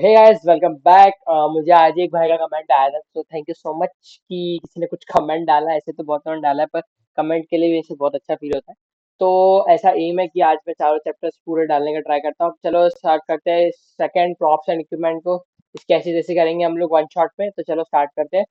Hey guys welcome back. मुझे आज एक भाई का कमेंट आया था, तो थैंक यू सो मच कि किसी ने कुछ कमेंट डाला। ऐसे तो बहुत लोगों ने डाला है, पर कमेंट के लिए भी ऐसे बहुत अच्छा फील होता है। तो ऐसा एम है कि आज मैं चारों चैप्टर्स पूरे डालने का ट्राई करता हूँ। चलो स्टार्ट करते हैं सेकंड प्रॉप्स एंड इक्विपमेंट को। इसके ऐसे जैसे करेंगे हम लोग वन शॉट में। तो चलो स्टार्ट करते हैं।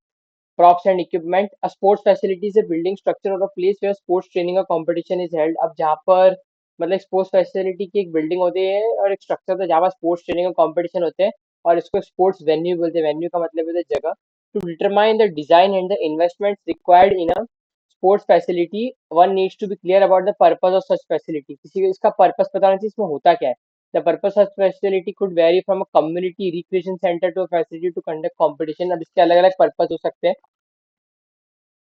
Props and equipment. A sports facility is a building structure or a place where sports training or competition is held. अब जहाँ पर मतलब स्पोर्ट्स फैसिलिटी की एक बिल्डिंग होती है और एक स्ट्रक्चर होता है जहाँ पर स्पोर्ट्स ट्रेनिंग और कंपटीशन होते हैं, और इसको स्पोर्ट्स वेन्यू बोलते हैं। वेन्यू का मतलब होता है जगह। To determine the design and the investments required in a sports facility, one needs to be clear about the purpose of such facility. किसी को इसका पर्पस पता होना चाहिए, इसमें होता क्या है। The purpose of facility could vary from a community recreation centre to a facility to conduct competition. अब इसके अलग अलग पर्पस हो सकते हैं।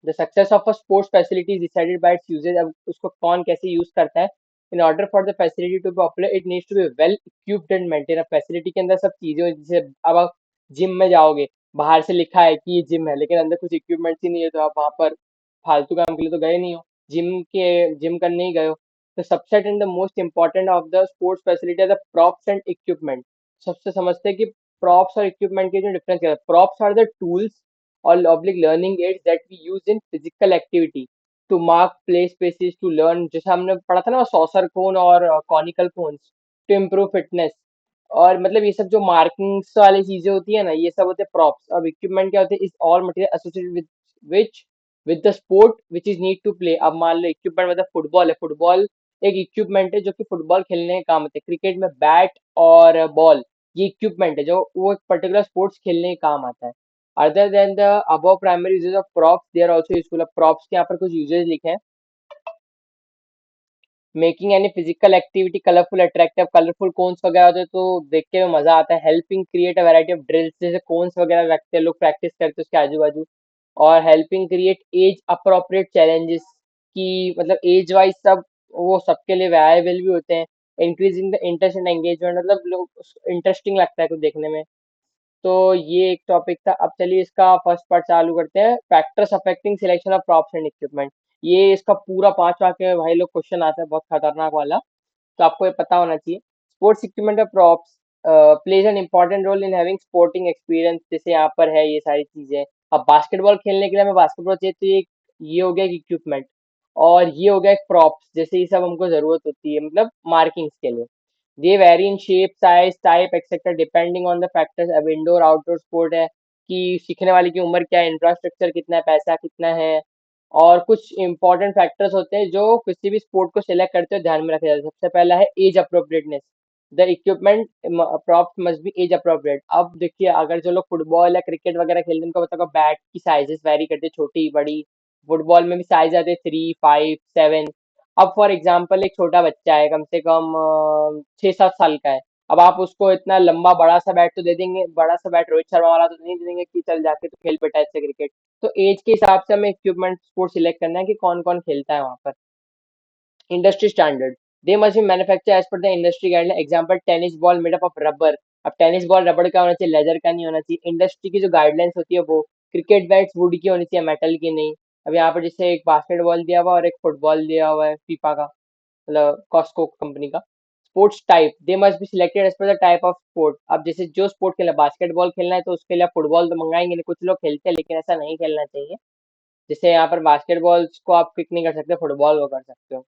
The success of a sports facility is decided by its usages. अब उसको कौन कैसे यूज करता है। In order for the facility to be popular it needs to be well equipped and maintain. अब फैसिलिटी के अंदर सब चीजें हों, जैसे अब आप जिम में जाओगे, बाहर से लिखा है कि ये जिम है, लेकिन अंदर कुछ इक्विपमेंट्स ही नहीं है, तो आप वहां पर फालतू काम के लिए तो गए नहीं हो। जिम करने ही गए हो। The subset and the most important of the sports facility the props and equipment. सबसे समझते हैं कि प्रॉप्स और इक्विपमेंट के जो डिफरेंस है। Props are the tools or oblique learning aids that we use in physical activity to mark play spaces to learn, जैसे हमने पढ़ा था ना सॉसर कोन और conical cones, to improve fitness. और मतलब ये सब जो मार्किंग्स वाली चीजें होती है ना, ये सब होते हैं प्रॉप्स। अब इक्विपमेंट क्या होते हैं, is all material associated with which with the sport which is need to play. अब मान लो इक्विपमेंट मतलब फुटबॉल है। फुटबॉल एक इक्विपमेंट है जो कि फुटबॉल खेलने के काम आते हैं। क्रिकेट में बैट और बॉल, ये इक्विपमेंट है जो वो एक पर्टिकुलर स्पोर्ट्स खेलने के काम आता है। Other than the above primary uses of props, they are also useful। अब props के यहाँ पर कुछ यूजेस लिखे हैं। Making any physical activity colourful attractive, colourful cones वगैरह होते हैं तो देखने में मजा आता है। Helping create a variety of drills, जैसे कोन्स वगैरह रखते हैं लोग, प्रैक्टिस करते हैं उसके आजू बाजू। और helping create age appropriate challenges, की मतलब एज वाइज सब वो सबके लिए वायबल भी होते हैं। Increasing the interest and engagement, मतलब लोग इंटरेस्टिंग लगता है कुछ देखने में। तो ये एक टॉपिक था। अब चलिए इसका फर्स्ट पार्ट चालू करते हैं। Factors affecting selection of props and equipment. ये इसका पूरा 5 वाक्य के भाई लोग क्वेश्चन आता है, बहुत खतरनाक वाला। तो आपको ये पता होना चाहिए। Sports equipment of props plays an important role in having sporting experience, जैसे यहाँ पर है ये सारी चीजें। अब बास्केटबॉल खेलने के लिए हमें बास्केटबॉल चाहिए, तो ये हो गया इक्विपमेंट। और ये हो गया एक प्रॉप्स, जैसे ये सब हमको जरूरत होती है मतलब मार्किंग्स के लिए। They vary in shape, size, type, etc. depending on the factors। अब इंडोर आउटडोर स्पोर्ट है कि सीखने वाले की उम्र क्या है, इंफ्रास्ट्रक्चर कितना है, पैसा कितना है। और कुछ इंपॉर्टेंट फैक्टर्स होते हैं जो किसी भी स्पोर्ट को सिलेक्ट करते हुए ध्यान में रखे जाते हैं। सबसे पहला है age appropriateness. The equipment props must be age appropriate. अब देखिए, अगर जो लोग फुटबॉल या क्रिकेट वगैरह खेलते हैं उनको पता होगा बैट की साइजेस वेरी करते हैं, छोटी बड़ी। फुटबॉल में भी साइज आते हैं 3, 5, 7। अब फॉर एग्जाम्पल एक छोटा बच्चा है, कम से कम 6, 7 साल का है। अब आप उसको इतना लंबा बड़ा सा बैट तो दे देंगे, बड़ा सा बैट रोहित शर्मा वाला तो नहीं दे देंगे कि चल जाके तो खेल बेटा इससे क्रिकेट। तो एज के हिसाब से हमें इक्विपमेंट स्पोर्ट सिलेक्ट करना है कि कौन कौन खेलता है वहां पर। Industry standard, they must be manufacture as per the industry guideline. Example tennis ball made up of rubber. अब टेनिस बॉल रबड़ का होना चाहिए, लेदर का नहीं होना चाहिए। इंडस्ट्री की जो गाइडलाइंस होती है वो, क्रिकेट बैट्स वुड की होनी चाहिए, मेटल की नहीं। अब यहाँ पर जैसे एक बास्केटबॉल दिया हुआ और एक फुटबॉल दिया हुआ है फीफा का, मतलब कॉस्को कंपनी का। Sports type, they must be selected as per the type of sport. अब जैसे जो स्पोर्ट खेलना, बास्केटबॉल खेलना है तो उसके लिए आप फुटबॉल तो मंगाएंगे नहीं, कुछ लोग खेलते हैं लेकिन ऐसा नहीं खेलना चाहिए। जैसे यहाँ पर बास्केटबॉल को आप पिक नहीं कर सकते, फुटबॉल वो कर सकते हो।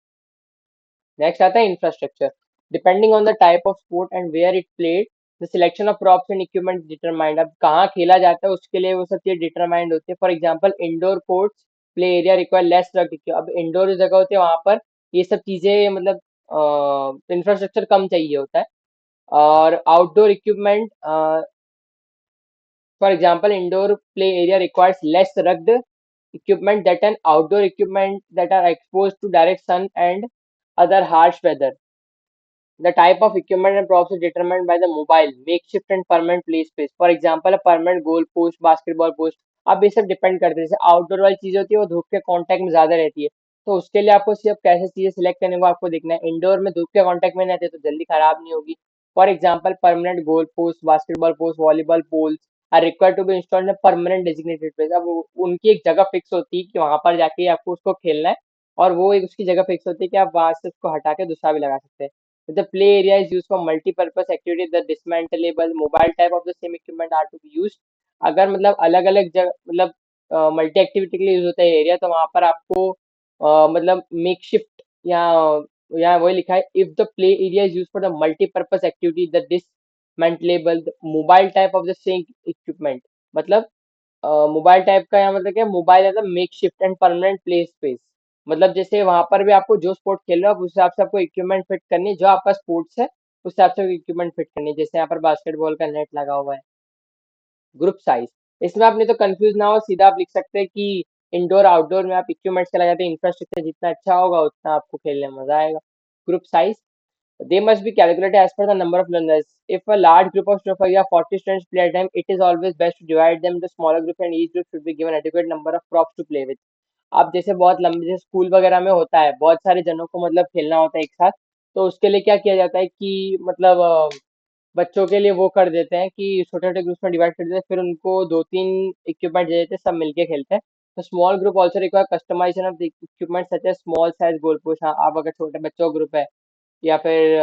नेक्स्ट आता है infrastructure. Depending on the type of sport and where it played, the selection of props and equipment determined. अब कहाँ खेला जाता है उसके लिए वो सब चीजें डिटरमाइंड होती है। For example indoor courts play area require less रग। अब इंडोर जो जगह होती है वहां पर ये सब चीजें मतलब इंफ्रास्ट्रक्चर कम चाहिए होता है। और outdoor equipment, for example indoor play area requires less rugged equipment that an outdoor equipment that are exposed to direct sun and other harsh weather. The type of equipment and props is determined by the mobile, makeshift and permanent play space. For example, a permanent goal post, basketball post। अब ये सब depend करते हैं। जैसे outdoor वाली चीजें होती है वो धूप के कांटेक्ट में ज्यादा रहती है, तो उसके लिए आपको सिर्फ कैसे चीजें सिलेक्ट करने को आपको देखना है। इंडोर में धूप के कांटेक्ट में नहीं आते तो जल्दी खराब नहीं होगी। For example permanent goal post, basketball post, volleyball poles are required to be installed in permanent designated place. अब उनकी एक जगह फिक्स होती है कि वहां पर जाके आपको उसको खेलना है, और वो एक उसकी जगह फिक्स होती है कि आप वहां से उसको हटा के दूसरा भी लगा सकते हैं। If the play area is used for multi-purpose activity, the dismantleable mobile type of the same equipment are to be used. अगर मतलब अलग अलग जगह मतलब मल्टी एक्टिविटी के लिए यूज होता है एरिया, तो वहां पर आपको मतलब मेक शिफ्ट या वही लिखा है, if the play area is use for the multipurpose activity the dismantleable mobile type of the same equipment. मतलब मोबाइल टाइप का यहाँ मतलब क्या, मोबाइल मतलब make shift and permanent play space. मतलब जैसे वहां पर भी आपको जो स्पोर्ट खेल रहे हो आप उस हिसाब से आपको इक्विपमेंट फिट करनी है, जो आपका स्पोर्ट्स है उस हिसाब से इक्विपमेंट फिट करनी है। जैसे यहाँ पर बास्केटबॉल का नेट लगा हुआ है। ग्रुप साइज, इसमें आप नहीं तो कंफ्यूज ना हो, सीधा आप लिख सकते हैं कि इंडोर आउटडोर में आप इक्विपमेंट्स के लगाते हैं, इंफ्रास्ट्रक्चर जितना अच्छा होगा उतना आपको खेलने में मजा आएगा। Group size, they must be calculated as per the number of learners. If a large group of students, yeah, 40 students play at a time, it is always best to divide them into smaller groups and each group should be given adequate number of props to play with. अब जैसे बहुत लंबे, जैसे school वगैरह में होता है बहुत सारे जनों को मतलब खेलना होता है एक साथ, तो उसके लिए क्या किया जाता है कि मतलब बच्चों के लिए वो कर देते हैं कि छोटे छोटे ग्रुप्स में डिवाइड कर देते हैं, फिर उनको दो तीन इक्विपमेंट दे देते हैं, सब मिलके खेलते हैं। तो small group also require customization of the equipment such as small size goal post. हाँ, आप अगर छोटे बच्चों का ग्रुप है या फिर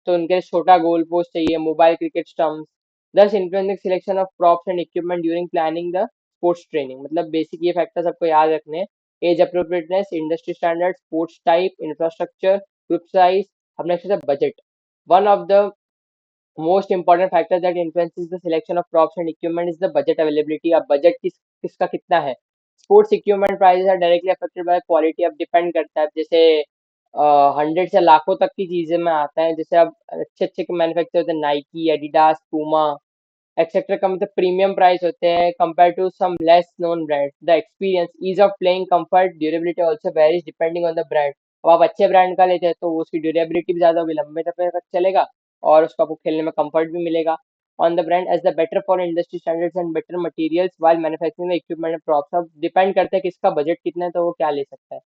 तो उनके लिए छोटा गोल पोस्ट चाहिए, मोबाइल क्रिकेट स्टम्प्स। दस influencing selection of props and equipment during planning the sports training. मतलब बेसिक ये फैक्टर्स आपको याद रखने हैं। Age appropriateness, industry standard, sports type, infrastructure, group size, अपने budget. One of the most important factor that influences the selection of props and equipment is the budget availability। अब budget किसका कितना है। Sports equipment prices are directly affected by quality. अब depend करता है, जैसे 100 से लाखों तक की चीजें में आता है, जैसे अब अच्छे अच्छे मैन्युफैक्चर होते हैं, नाइकी, एडिडास, पूमा एक्सेट्रा का, मतलब प्रीमियम प्राइस होते हैं compare to some less known brand. The experience, ease of playing, comfort, durability also varies depending on the brand. अब आप अच्छे ब्रांड का लेते हैं तो उसकी ड्यूरेबिलिटी भी ज्यादा होगी, लंबे समय तक चलेगा और उसको आपको खेलने में कंफर्ट भी मिलेगा। On the brand as the better for industry standards and better materials while manufacturing the equipment and props. अब डिपेंड करता है किसका बजट कितना है तो वो क्या ले सकता है।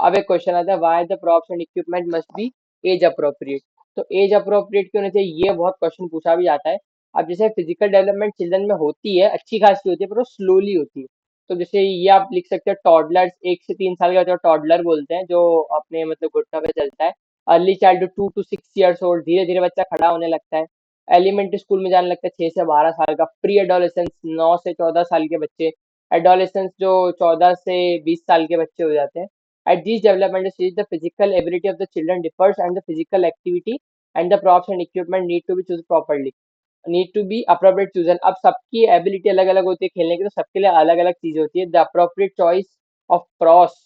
अब एक क्वेश्चन आता है, why the props and equipment must be age appropriate. तो एज अप्रोप्रिएट क्यों होना चाहिए, ये बहुत क्वेश्चन पूछा भी जाता है। अब जैसे फिजिकल डेवलपमेंट चिल्ड्रन में होती है, अच्छी खासी होती है, पर वो स्लोली होती है। तो जैसे ये आप लिख सकते हैं, टॉडलर्स, 1 से 3 साल के बच्चे को टॉडलर बोलते हैं, जो अपने मतलब घुटनों पे चलता है। Early child 2 to 6 years old, धीरे धीरे बच्चा खड़ा होने लगता है। एलिमेंट्री स्कूल में जाने लगता है 6 से 12 साल का। प्री एडोलेसेंस, 9 से 14 साल के बच्चे। एडोलेसेंस जो 14 से 20 साल के बच्चे हो जाते हैं। At these developmental stages, the physical ability of the children differs and the physical activity and the props and equipment need to be chosen properly, need to be appropriate chosen। अब सबकी एबिलिटी अलग अलग होती है खेलने की, तो सबके लिए अलग अलग चीज होती है। The appropriate choice of pros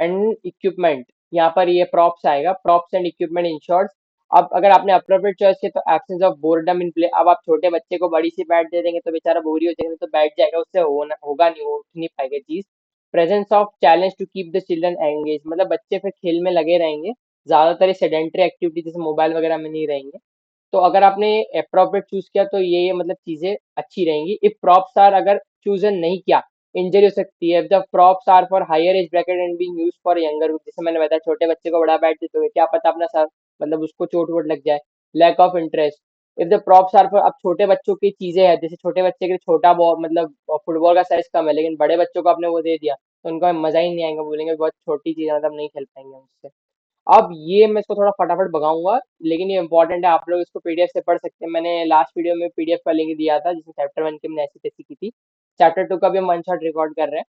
and equipment, यहाँ पर ये प्रॉप्स आएगा, प्रॉप्स एंड इक्विपमेंट इंश्योर्स। अब अगर आपने अप्रोप्रिएट चॉइस किया तो absence of boredom in play. अब आप छोटे बच्चे को बड़ी सी बैट दे देंगे तो बेचारा बोरी हो जाएगा, तो बैठ जाएगा, उससे होगा नहीं, वो उठ नहीं पाएगा चीज। Presence of challenge to keep the children engage, मतलब बच्चे फिर खेल में लगे रहेंगे, ज्यादातर सेडेंटरी एक्टिविटी जैसे मोबाइल वगैरह में नहीं रहेंगे। तो अगर आपने अप्रोप्रिएट चूज किया तो ये मतलब चीजें अच्छी रहेंगी। इफ प्रॉप्स आर, अगर चूजन नहीं किया, इंजरी हो सकती है। The props are for higher age bracket and being used for younger group, जैसे मैंने बताया छोटे बच्चे को बड़ा बैठ देते हुए क्या पता अपना सर मतलब उसको चोट वोट लग जाए। Lack of interest, if the props are for, अब छोटे बच्चों की चीजें हैं, जैसे छोटे बच्चे के लिए छोटा बॉल मतलब फुटबॉल का साइज कम है, लेकिन बड़े बच्चों को आपने वो दे दिया तो उनको मजा ही नहीं आएगा, बोलेंगे बहुत छोटी चीज है, मतलब नहीं खेल पाएंगे उससे। अब ये मैं इसको थोड़ा फटाफट भगाऊंगा, लेकिन ये इंपॉर्टेंट है, आप लोग इसको पीडीएफ से पढ़ सकते हैं। मैंने लास्ट वीडियो में पीडीएफ का लिंक दिया था जिसमें चैप्टर 1 की हमने ऐसी तैसी की थी। चैप्टर 2 का भी हम वन शॉट रिकॉर्ड कर रहे हैं।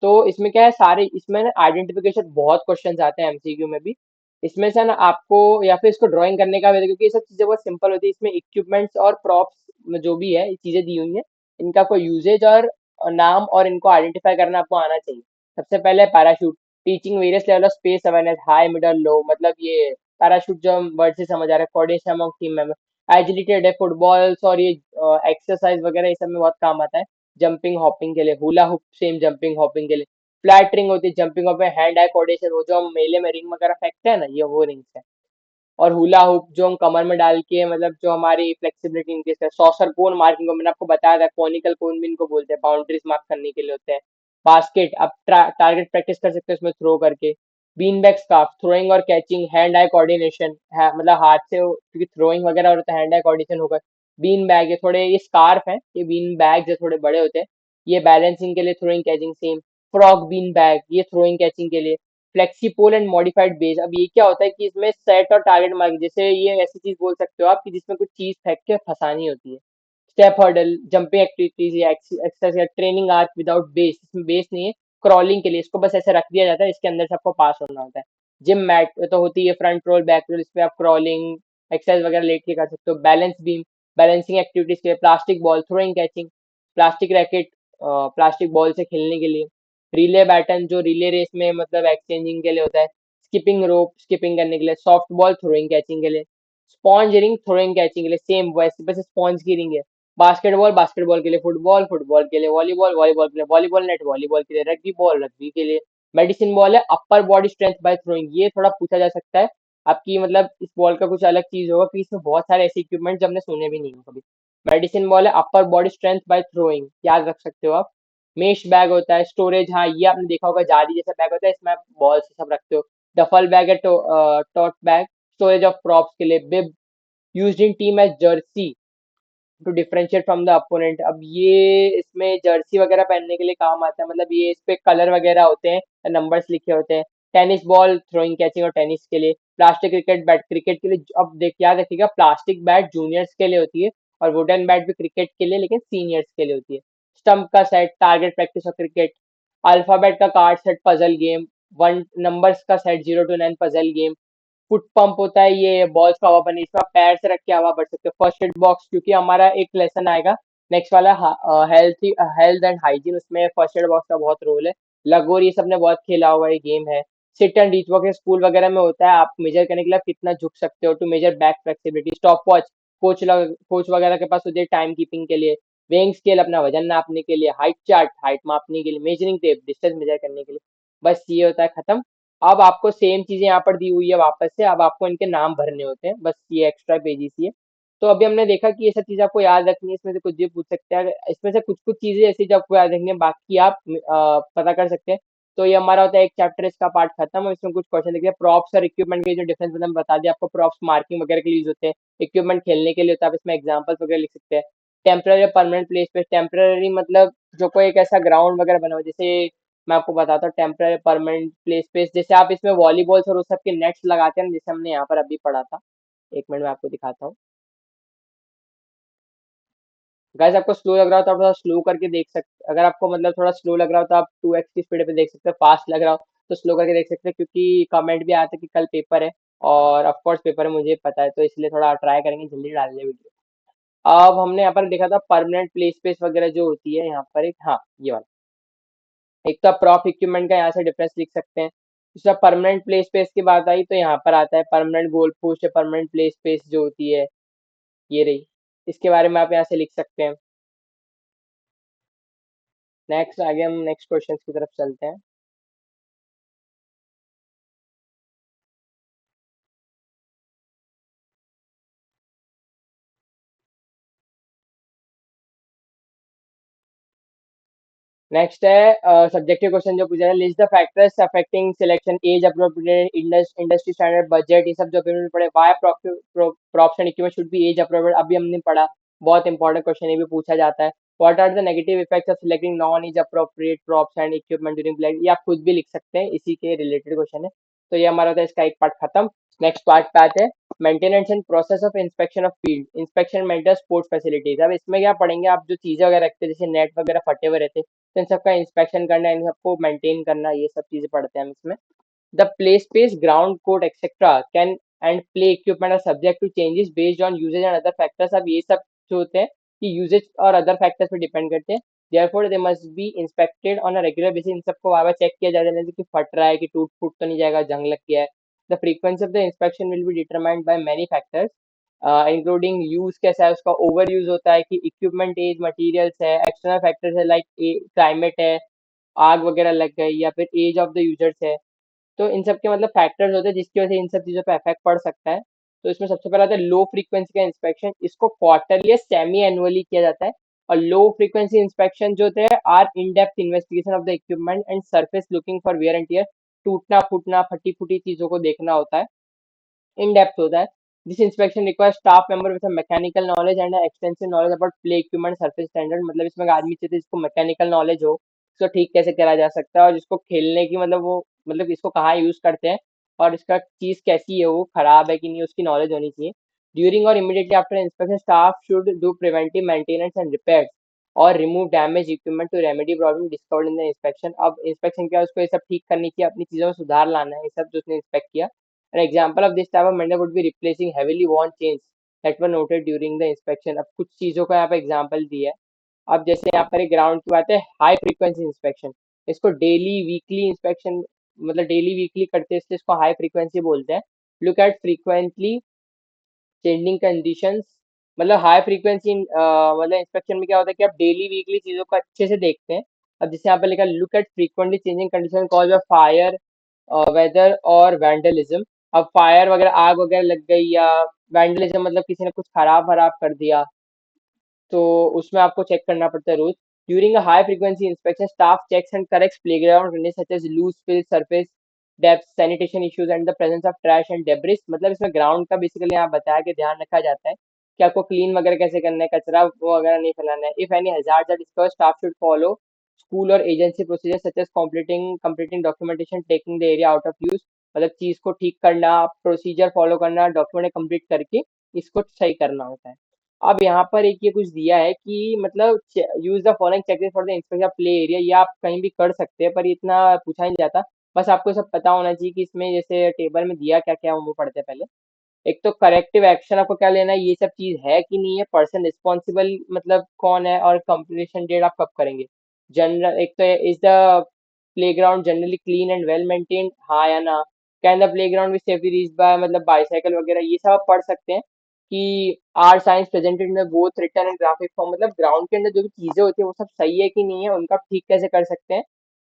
तो इसमें क्या है, सारे इसमें ना आइडेंटिफिकेशन बहुत क्वेश्चंस आते हैं एमसीक्यू में भी। इसमें से ना आपको या फिर इसको ड्राइंग करने का भी है, क्योंकि ये सब चीजें बहुत सिंपल होती है। इसमें इक्विपमेंट्स और प्रॉप्स में जो भी है ये चीजें दी हुई हैं, इनका कोई यूजेज और नाम और इनको आइडेंटिफाई करना आपको आना चाहिए। सबसे पहले parachute, teaching various level of space awareness, high middle low, मतलब ये पैराशूट जो हम वर्ड से समझ आ रहे हैं, कोऑर्डिनेशन अमंग टीम मेंबर। एजिलिटेड है, फुटबॉल्स और ये एक्सरसाइज वगैरह ये सब में बहुत काम आता है। जंपिंग हॉपिंग के लिए, hula hoop same jumping hopping के लिए। फ्लैट रिंग होती है जंपिंग हॉप में, हैंड आई कोऑर्डिनेशन, वो जो हम मेले में रिंग वगैरह फेंकते हैं ना, ये वो रिंग्स है। और हुला हुप जो हम कमर में डाल के मतलब जो हमारी फ्लेक्सिबिलिटी इंक्रीज है। सॉसर कोन मार्किंग को मैंने आपको बताया था, कॉनिकल कोन भी इनको बोलते हैं, बाउंड्रीज मार्क करने के लिए होते हैं। बास्केट, अब टारगेट प्रैक्टिस कर सकते हैं उसमें थ्रो करके। बीन बैग स्कार्फ, थ्रोइंग और कैचिंग, हैंड आई कोऑर्डिनेशन है, मतलब हाथ से क्योंकि थ्रोइंग वगैरह होता है, हैंड आई कोऑर्डिनेशन होगा। बीन बैग, ये थोड़े ये स्कार्फ है, ये बीन बैग जो थोड़े बड़े होते हैं, ये बैलेंसिंग के लिए, throwing catching same. Frog bean bag, ये थ्रोइंग कैचिंग के लिए। फ्लेक्सीपोल एंड मॉडिफाइड बेस। अब ये क्या होता है कि इसमें सेट और टारगेट मार्क, जैसे ये ऐसी चीज बोल सकते हो आप कि जिसमें कुछ चीज फेंक के फंसानी होती है। स्टेप हर्डल, जंपिंग एक्टिविटीज या एक्सरसाइज या ट्रेनिंग आर्क विदाउट बेस, इसमें बेस नहीं है। क्रॉलिंग के लिए इसको बस ऐसे रख दिया जाता है, इसके अंदर से आपको पास होना होता है। जिम मैट तो होती है फ्रंट रोल बैक रोल, इसमें आप क्रॉलिंग एक्सरसाइज वगैरह लेट के कर सकते हो। बैलेंस बीम, बैलेंसिंग एक्टिविटीज के लिए। Plastic ball, throwing catching, plastic racket, plastic ball से खेलने के लिए। रिले बैटन, जो रिले रेस में मतलब एक्सचेंजिंग के लिए होता है। स्किपिंग रोप, स्किपिंग करने के लिए। सॉफ्ट बॉल, थ्रोइंग कैचिंग के लिए। स्पॉन्ज रिंग, थ्रोइंग कैचिंग के लिए, सेम वैसे बस स्पॉन्ज की रिंग है। बास्केटबॉल, बास्केटबॉल के लिए। फुटबॉल, फुटबॉल के लिए। वॉलीबॉल, वॉलीबॉल के लिए। वॉलीबॉल नेट, वॉलीबॉल के लिए। रग्बी बॉल, रग्बी के लिए। मेडिसिन बॉल है upper body strength by throwing, ये थोड़ा पूछा जा सकता है आपकी, मतलब इस बॉल का कुछ अलग चीज होगा कि इसमें बहुत सारे ऐसे इक्विपमेंट जो हमने सुने भी नहीं हो कभी। मेडिसिन बॉल है upper body strength by throwing, याद रख सकते हो आप। मेश बैग होता है स्टोरेज, हाँ ये आपने देखा होगा, जाली जैसा बैग होता है, इसमें आप बॉल से सब रखते हो। डफल बैग है, tote bag, storage of props के लिए। Bib, used in team as jersey to differentiate from the opponent. अब ये इसमें जर्सी वगैरह पहनने के लिए काम आता है, मतलब ये इस पे कलर वगैरह होते हैं, नंबर्स लिखे होते हैं। टेनिस बॉल, थ्रोइंग कैचिंग और टेनिस के लिए। प्लास्टिक क्रिकेट बैट, क्रिकेट के लिए। अब देख याद रखिएगा, प्लास्टिक बैट जूनियर्स के लिए होती है और वुडन बैट भी क्रिकेट के लिए, लेकिन सीनियर्स के लिए होती है। स्टंप का सेट, टारगेट प्रैक्टिस और क्रिकेट। अल्फाबेट का card set, puzzle game. One numbers का set, 0 to 9 puzzle game. Foot pump होता है, ये बॉल्स का हवा भरने, इसमें आप पैर से रख के हवा भर सकते हो। फर्स्ट एड बॉक्स, क्योंकि हमारा एक लेसन आएगा नेक्स्ट वाला, हेल्थ हेल्थ एंड हाइजीन, उसमें फर्स्ट एड बॉक्स का बहुत रोल है। लगोर, ये सबने बहुत खेला हुआ ये गेम है। Sit and reach walk school वगैरह में होता है, आप मेजर करने के लिए आप कितना झुक सकते हो, to measure back flexibility. Stopwatch, coach वगैरह के पास होती है टाइम कीपिंग के लिए। वेइंग स्केल, अपना वजन नापने के लिए। हाइट चार्ट, हाइट मापने के लिए। मेजरिंग टेप, डिस्टेंस मेजर करने के लिए। बस ये होता है, खत्म। अब आपको सेम चीजें यहाँ पर दी हुई है वापस से, अब आपको इनके नाम भरने होते हैं, बस ये एक्स्ट्रा पेजेस ही है। तो अभी हमने देखा कि ये सब चीजें आपको याद रखनी है, इसमें से कुछ भी पूछ सकते हैं, इसमें से कुछ कुछ चीजें ऐसी जो आपको याद रखनी है, बाकी आप पता कर सकते हैं। तो ये हमारा होता है एक चैप्टर, इसका पार्ट खत्म। और इसमें कुछ क्वेश्चन देखिए, प्रॉप्स और इक्विपमेंट के जो डिफरेंस मैंने बता दिया आपको। प्रॉप्स मार्किंग वगैरह के लिए यूज होते हैं, इक्विपमेंट खेलने के लिए होता है, आप इसमें एग्जाम्पल्स वगैरह लिख सकते हैं। टेम्पररी परमानेंट प्लेस पे, टेम्पररी मतलब जो कोई एक ऐसा ग्राउंड वगैरह बना हो, जैसे मैं आपको बताता हूँ टेम्पररी परमानेंट प्ले स्पेस, जैसे आप इसमें वॉलीबॉल्स और उस सब के नेट्स लगाते हैं ना, जैसे हमने यहाँ पर अभी पढ़ा था। एक मिनट में आपको दिखाता हूँ। गाइस आपको स्लो लग रहा हो तो आप थोड़ा स्लो करके देख सकते, अगर आपको मतलब थोड़ा स्लो लग रहा हो तो आप 2x की स्पीड पे देख सकते हैं। फास्ट लग रहा हो तो स्लो करके देख सकते हैं, क्योंकि कमेंट भी आया था कि कल पेपर है, और ऑफ कोर्स पेपर है मुझे पता है, तो इसलिए थोड़ा ट्राई करेंगे जल्दी डालने वीडियो। अब हमने यहाँ पर देखा था परमानेंट प्ले स्पेस वगैरह जो होती है, यहाँ पर एक, हाँ ये वाला। एक तो प्रॉप इक्विपमेंट का यहाँ से डिफरेंस लिख सकते हैं। दूसरा परमानेंट प्ले स्पेस की बात आई तो यहाँ पर आता है परमानेंट गोल पोस्ट या परमानेंट प्ले स्पेस जो होती है, ये रही। इसके बारे में आप यहाँ से लिख सकते हैं। नेक्स्ट आगे हम नेक्स्ट क्वेश्चन की तरफ चलते हैं। नेक्स्ट है सब्जेक्टिव क्वेश्चन जो पूछा है, list the factors affecting selection, age appropriate, industry standard, budget, ये सब जो अभी हमने पढ़े। Why props and equipment should be age appropriate, अभी हमने पढ़ा। बहुत इंपॉर्टेंट क्वेश्चन ये भी पूछा जाता है। What are the negative effects of selecting non age appropriate props and equipment during black, ये आप खुद भी लिख सकते हैं, इसी के रिलेटेड क्वेश्चन है। तो ये हमारा था इसका एक पार्ट खत्म। नेक्स्ट पार्ट पे आते हैं, maintenance and process of inspection of field, inspection maintain sports facilities. अब इसमें क्या पढ़ेंगे, आप जो चीजें वगैरह रखते हैं जैसे नेट वगैरह फटे हुए रहते हैं, तो इन सबका इंस्पेक्शन करना, इन सबको मेंटेन करना, ये सब चीजें पढ़ते हैं हम इसमें। The play space, ground court etcetera can and play equipment are subject to changes based on usages and other factors. अब ये सब जो होते हैं कि यूजेज और अदर फैक्टर्स पे डिपेंड करते हैं। Therefore they must be inspected on a regular basis, इन सबको बार बार चेक किया जाता है, जैसे कि फट रहा है, कि टूट फूट तो नहीं जाएगा, जंग लग गया है। The frequency of the inspection will be determined by many factors, including use कैसा है उसका, ओवर यूज होता है कि इक्विपमेंट एज, मटेरियल्स है, एक्सटर्नल फैक्टर्स है लाइक क्लाइमेट है, आग वगैरह लग गई, या फिर एज ऑफ द यूजर्स है। तो इन सब के मतलब फैक्टर्स होते हैं जिसकी वजह से इन सब चीज़ों पे इफेक्ट पड़ सकता है। तो इसमें सबसे पहला आता है लो फ्रीक्वेंसी का इंस्पेक्शन, इसको क्वार्टरली या सेमी एनुअली किया जाता है। और लो फ्रीक्वेंसी इंस्पेक्शन जो होते हैं are in depth investigation of the equipment and surface looking for wear and tear, टूटना फूटना फटी फूटी चीजों को देखना होता है, इन डेप्थ होता है। This inspection requires staff member with mechanical knowledge and extensive knowledge about play equipment surface standard, मतलब इसमें एक आदमी चाहिए जिसको मैकेनिकल नॉलेज हो, इसको ठीक कैसे करा जा सकता है, और जिसको खेलने की मतलब वो मतलब इसको कहाँ यूज करते हैं और इसका चीज कैसी है, वो खराब है कि नहीं, उसकी नॉलेज होनी चाहिए। ड्यूरिंग और immediately after inspection staff should do preventive maintenance and repair और remove damage equipment to remedy problem discovered in the inspection. अब इंस्पेक्शन क्या है, उसको ये सब ठीक करनी चाहिए, अपनी चीजों में सुधार लाना है, ये सब जो उसने इंस्पेक्ट किया। An example of this type of maintenance would be replacing heavily worn chains that were noted during the inspection। अब कुछ चीजों का यहाँ पे एग्जाम्पल दिया है। अब जैसे यहाँ पर एक ग्राउंड की बात है, हाई फ्रीक्वेंसी इंस्पेक्शन, इसको डेली वीकली इंस्पेक्शन, मतलब डेली वीकली करते हैं, इसलिए इसको हाई फ्रीक्वेंसी बोलते हैं। Look at frequently changing conditions, मतलब हाई फ्रीक्वेंसी मतलब इंस्पेक्शन में क्या होता है कि आप डेली वीकली चीजों को अच्छे से देखते हैं। अब जैसे यहाँ पे लिखा, look at frequently changing condition cause of fire, weather और वैंडलिज्म। अब फायर वगैरह, आग वगैरह लग गई, या वैंडलिज्म मतलब किसी ने कुछ खराब खराब कर दिया, तो उसमें आपको चेक करना पड़ता है रोज। During a high frequency inspection staff checks and corrects playground condition such as loose fill surface depth sanitation issues and the presence of trash and debris. मतलब इसमें ग्राउंड का बेसिकली यहाँ बताया कि ध्यान रखा जाता है कि आपको क्लीन वगैरह कैसे करना है, कचरा वो वगैरह नहीं फैलाना है। If any hazards are discovered staff should follow school और agency procedure such as completing documentation taking the area out of use. मतलब चीज को ठीक करना, प्रोसीजर फॉलो करना, डॉक्यूमेंट कंप्लीट करके इसको सही करना होता है। अब यहाँ पर एक ये कुछ दिया है कि मतलब use the following checklist for the inspection of play area, ये आप कहीं भी कर सकते हैं पर ये इतना पूछा नहीं जाता। बस आपको सब पता होना चाहिए कि इसमें जैसे टेबल में दिया क्या क्या है, वो पढ़ते हैं पहले। एक तो करेक्टिव एक्शन आपको क्या लेना है, ये सब चीज है कि नहीं है, पर्सन रिस्पॉन्सिबल मतलब कौन है, और कंप्लीशन डेट आप कब करेंगे। जनरल एक तो is the playground generally clean and well maintained, हाँ या ना। Can the playground with safety reach by, मतलब बाईसाइकिल वगैरह, ये सब आप पढ़ सकते हैं। कि are signs presented in both written and graphic form, मतलब ग्राउंड के अंदर जो भी चीजें होती है वो सब सही है कि नहीं है, उनका आप ठीक कैसे कर सकते हैं।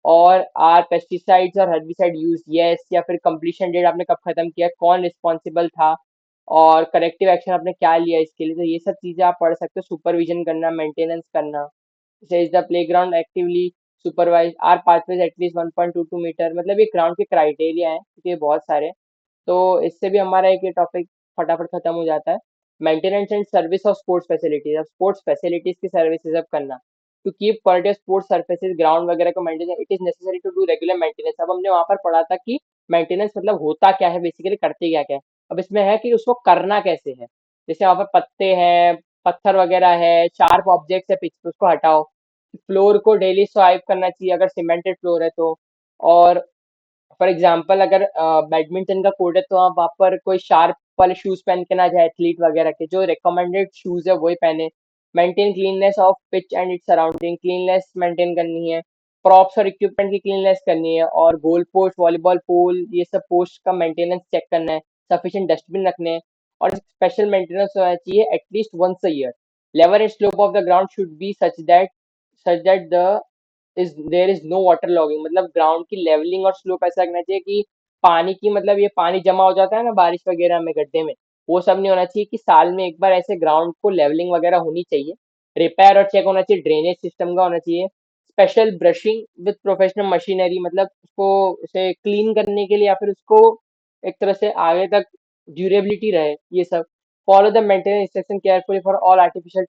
और आर पेस्टिसाइड्स और हर्बिसाइड यूज यस, या फिर कंप्लीशन डेट आपने कब खत्म किया, कौन रिस्पॉन्सिबल था, और करेक्टिव एक्शन आपने क्या लिया इसके लिए, तो ये सब चीजें आप पढ़ सकते हो। सुपरविजन करना, मेंटेनेंस करना। जैसे is the playground actively supervise, are pathways at least 1.22 metre, मतलब ये ग्राउंड के क्राइटेरिया हैं क्योंकि ये बहुत सारे। तो इससे भी हमारा एक ये टॉपिक फटाफट खत्म हो जाता है। Maintenance and service of sports facilities, अब स्पोर्ट्स फैसिलिटीज की सर्विसेज अब करना। To keep quality sports surfaces ground वगैरह को maintain, it is necessary to do regular maintenance. अब हमने वहां पर पढ़ा था कि मेंटेनेंस मतलब होता क्या है, बेसिकली करते क्या क्या है। अब इसमें है कि उसको करना कैसे है। जैसे वहां पर पत्ते हैं, पत्थर वगैरह है, शार्प ऑब्जेक्ट्स है पिच पे, उसको हटाओ। फ्लोर को डेली स्वाइप करना चाहिए अगर सीमेंटेड फ्लोर है तो। और फॉर एग्जाम्पल अगर बैडमिंटन का कोर्ट है तो आप वहाँ पर कोई शार्प वाले शूज पहन के ना जाए, एथलीट वगैरह के जो रिकमेंडेड शूज है वही पहने। Maintain cleanliness of pitch and its surrounding, cleanliness maintain करनी है। प्रॉप्स और इक्विपमेंट की क्लीननेस करनी है, और गोल पोस्ट, वॉलीबॉल पोल, ये सब पोस्ट का मेंटेनेंस चेक करना है। सफिशिएंट डस्टबिन रखने हैं, और स्पेशल मेंटेनेंस होना चाहिए at least once a year. Level and slope of the ground should be such that the is there is no water logging, मतलब ग्राउंड की लेवलिंग और स्लोप ऐसा रखना चाहिए कि पानी की, मतलब ये पानी जमा हो जाता है ना बारिश वगैरह में गड्ढे में, वो सब नहीं होना चाहिए। कि साल में एक बार ऐसे ग्राउंड को लेवलिंग वगैरह होनी चाहिए। रिपेयर और चेक होना चाहिए, ड्रेनेज सिस्टम का होना चाहिए। Special brushing with professional machinery, मतलब उसको उसे क्लीन करने के लिए या फिर उसको एक तरह से आगे तक ड्यूरेबिलिटी रहे, ये सब। Follow the maintenance instruction carefully for all artificial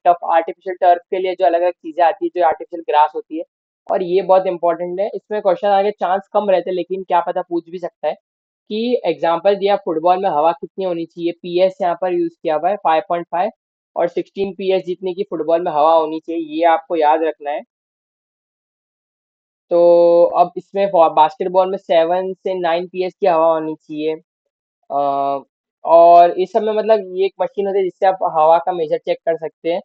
turf के लिए जो अलग अलग चीजें आती है, जो आर्टिफिशियल ग्रास होती है। और ये बहुत इंपॉर्टेंट है, इसमें क्वेश्चन आगे चांस कम रहते हैं लेकिन क्या पता पूछ भी सकता है। कि एग्जाम्पल दिया, फुटबॉल में हवा कितनी होनी चाहिए, पीएस यहाँ पर यूज किया हुआ है 5.5, और 16 पीएस जितनी की फुटबॉल में हवा होनी चाहिए, ये आपको याद रखना है। तो अब इसमें बास्केटबॉल में 7 से 9 पीएस की हवा होनी चाहिए। और इस सब में मतलब ये एक मशीन होती है जिससे आप हवा का मेजर चेक कर सकते हैं।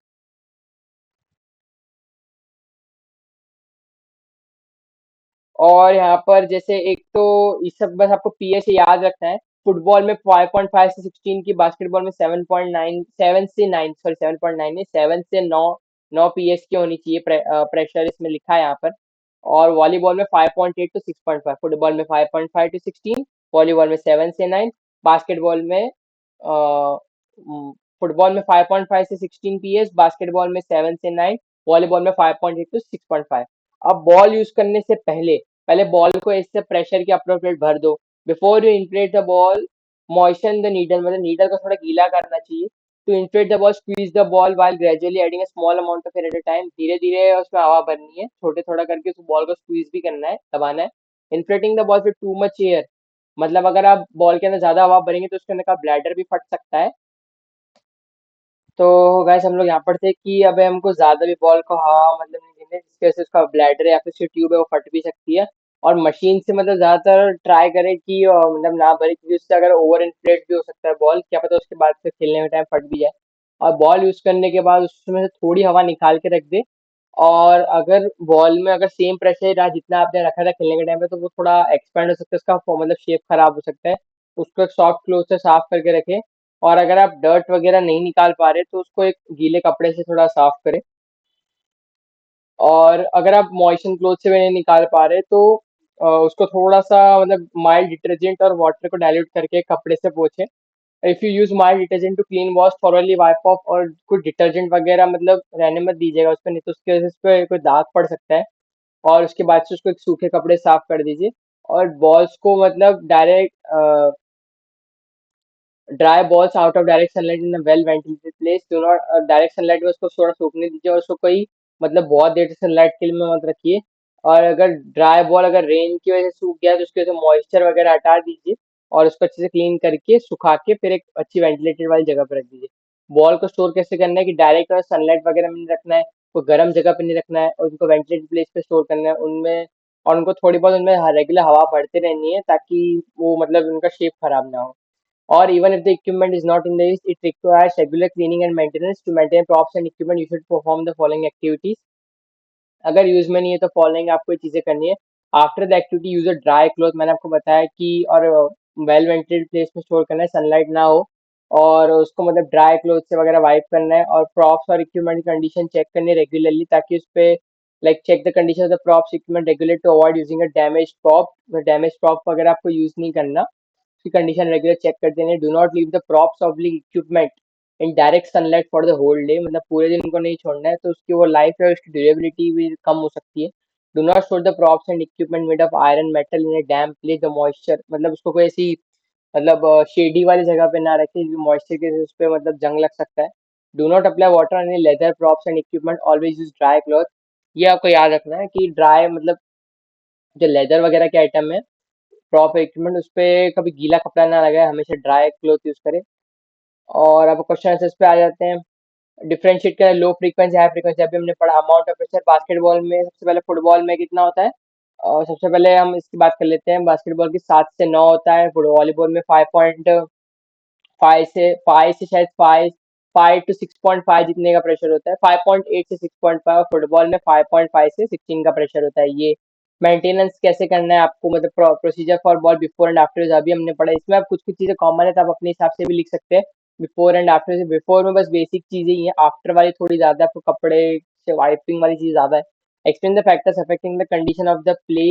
और यहाँ पर जैसे एक तो ये सब बस आपको पीए से याद रखना है। फुटबॉल में 5.5 से 16 की, बास्केटबॉल में 7.9, 7 से 9, सॉरी 7.9 नहीं, 7 से 9, 9 पीएस की होनी चाहिए प्रेशर, इसमें लिखा है यहाँ पर। और वॉलीबॉल में 5.8 to 6.5, फुटबॉल में 5.5 to 16, वॉलीबॉल में 7 से 9, बास्केटबॉल में फुटबॉल में 5.5 से 16 पीएस, बास्केटबॉल में 7 से 9, वॉलीबॉल में 5.8 to 6.5। अब बॉल यूज करने से पहले, पहले बॉल को इससे प्रेशर के अप्रोप्रिएट भर दो। Before you inflate the ball, moisten the needle, मतलब नीडल को थोड़ा गीला करना चाहिए। To inflate the ball, squeeze the ball while gradually adding a small amount of air at a time, धीरे धीरे उसमें हवा भरनी है, छोटे थोड़ा करके उस बॉल को स्क्वीज भी करना है, दबाना है। Inflating the ball with too much air, मतलब अगर आप बॉल के अंदर ज्यादा हवा भरेंगे तो उसके अंदर का ब्लैडर भी फट सकता है। तो गैस हम लोग यहाँ पर थे कि अब हमको ज्यादा भी बॉल को हवा मतलब नहीं देंगे, जिसकी वजह से उसका ब्लैडर या फिर उसकी ट्यूब है वो फट भी सकती है। और मशीन से मतलब ज्यादातर ट्राई करें कि मतलब ना भरे, क्योंकि उससे अगर ओवर इन्फ्लेट भी हो सकता है बॉल, क्या पता उसके बाद से खेलने में टाइम फट भी जाए। और बॉल यूज करने के बाद उसमें से थोड़ी हवा निकाल के रख दे। और अगर बॉल में अगर सेम प्रेशर रहा जितना आपने रखा था खेलने के टाइम पे, तो वो थोड़ा एक्सपेंड हो सकता है, उसका मतलब शेप खराब हो सकता है। उसको एक सॉफ्ट क्लोथ से साफ करके रखें। और अगर आप डर्ट वगैरह नहीं निकाल पा रहे तो उसको एक गीले कपड़े से थोड़ा साफ करें। और अगर आप मॉइस्चर क्लोथ से भी नहीं निकाल पा रहे तो उसको थोड़ा सा मतलब माइल्ड डिटर्जेंट और वाटर को डाइल्यूट करके कपड़े से पोंछें। If you use mild detergent to clean wash thoroughly wipe off, और कुछ डिटर्जेंट वगैरह मतलब रहने मत दीजिएगा उसपे, नहीं तो उसकी वजह से उस पे कोई दाग पड़ सकता है। और उसके बाद से उसको एक सूखे कपड़े से साफ कर दीजिए। और बॉल्स को मतलब direct dry balls out of direct sunlight in well ventilated place, do not direct sunlight में उसको थोड़ा सूखने दीजिए, और उसको कोई मतलब बहुत देर तक सनलाइट के लिए मत रखिए। और अगर ड्राई बॉल अगर रेन की वजह से सूख गया तो उसकी वजह से मॉइस्चर वगैरह हटा दीजिए। और उसको अच्छे से क्लीन करके सुखा के फिर एक अच्छी वेंटिलेटेड वाली जगह पर रख दीजिए। बॉल को स्टोर कैसे करना है कि डायरेक्ट और सनलाइट वगैरह में नहीं रखना है, को गर्म जगह पे नहीं रखना है, और उनको वेंटिलेटेड प्लेस पे स्टोर करना है उनमें। और उनको थोड़ी बहुत उनमें रेगुलर हवा भरते रहनी है ताकि वो मतलब उनका शेप खराब ना हो। Or even if the equipment is not in the use, it requires regular cleaning and maintenance. To maintain props and equipment, you should perform the following activities. अगर यूज में नहीं है तो फॉलोइंग आपको ये चीजें करनी है। After the activity use a dry cloth, मैंने आपको बताया कि, और वेल वेंटिलेटेड प्लेस में स्टोर करना है, सनलाइट ना हो। और उसको मतलब ड्राई क्लॉथ से वगैरह वाइप करना है। और प्रॉप्स और इक्विपमेंट की कंडीशन चेक करनी है रेगुलरली, ताकि उस पे like check the condition of the props equipment regular to avoid using a damage prop. Damage prop वगैरह आपको यूज नहीं करना, उसकी कंडीशन रेगुलर चेक करते हैं। Do not leave the props oblique equipment in direct sunlight for the whole day, मतलब पूरे दिन उनको नहीं छोड़ना है, तो उसकी वो लाइफ है उसकी ड्यूरेबिलिटी भी कम हो सकती है। Do not store the props and equipment made of iron metal in A damp place, the moisture, मतलब उसको कोई ऐसी मतलब शेडी वाली जगह पे ना रखें क्योंकि मॉइस्चर के उस पे मतलब जंग लग सकता है। Do not apply water any leather props and equipment, always use dry cloth. ये आपको याद रखना है कि ड्राई मतलब जो लेदर वगैरह के आइटम है, प्रॉप इक्विपमेंट, उस पे कभी गीला कपड़ा ना लगाए, हमेशा ड्राई क्लॉथ यूज करें। और अब क्वेश्चन आंसर्स पे आ जाते हैं। डिफरेंशिएट करें लो फ्रीक्वेंसी हाई फ्रीक्वेंसी, अभी हमने पढ़ा। अमाउंट ऑफ प्रेशर बास्केटबॉल में सबसे पहले, फुटबॉल में कितना होता है? और सबसे पहले हम इसकी बात कर लेते हैं। बास्केटबॉल की 7 से 9 होता है, वॉलीबॉल में 5 से शायद 5 to 6.5 जितने का प्रेशर होता है। 5.8 से 6.5, और फुटबॉल में 5.5 से 16 का प्रेशर होता है। ये मेंटेनेंस कैसे करना है आपको, मतलब procedure for ball before and after अभी हमने पढ़ा। इसमें आप कुछ कुछ चीजें कॉमन है तो आप अपने हिसाब से भी लिख सकते हैं। बिफोर एंड आफ्टर से, बिफोर में बस बेसिक चीजें ही है, आफ्टर वाली थोड़ी ज्यादा है, आपको कपड़े से वाइपिंग वाली चीज ज्यादा है। Explain the factors affecting the condition of the play,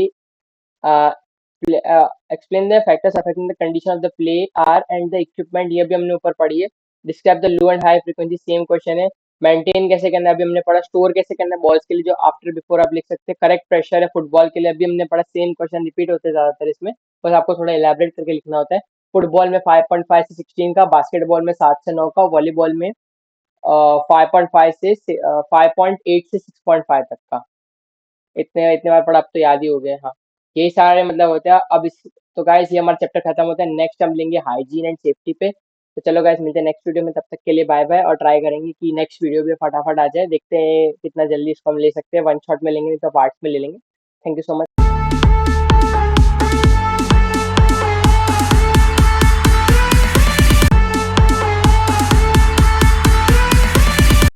explain the factors affecting the condition of the play are and the equipment, ये भी हमने ऊपर पढ़ी है। Describe the low and high frequency, same question है। मेंटेन कैसे करना है अभी हमने पढ़ा। स्टोर कैसे करना है बॉल्स के लिए, जो आफ्टर बिफोर आप लिख सकते हैं। करेक्ट प्रेशर है फुटबॉल के लिए, अभी हमने पढ़ा। सेम क्वेश्चन रिपीट होते हैं ज्यादातर इसमें, बस आपको थोड़ा इलेबरेट करके लिखना होता है। फुटबॉल में 5.5 से 16 का, बास्केटबॉल में 7 से 9 का, वॉलीबॉल में 5.8 से 6.5 तक का। इतने इतने बार पढ़ा, अब तो याद ही हो गए। हाँ, यही सारे मतलब होते हैं। अब इस तो गाइस ये हमारा चैप्टर खत्म होता है। नेक्स्ट हम लेंगे हाइजीन एंड सेफ्टी पे। तो चलो गाइस मिलते हैं नेक्स्ट वीडियो में, तब तक के लिए बाय बाय। और ट्राई करेंगे कि नेक्स्ट वीडियो भी फटाफट आ जाए, देखते हैं कितना जल्दी इसको हम ले सकते हैं। वन शॉट में लेंगे नहीं तो पार्ट्स में ले लेंगे। Thank you so much.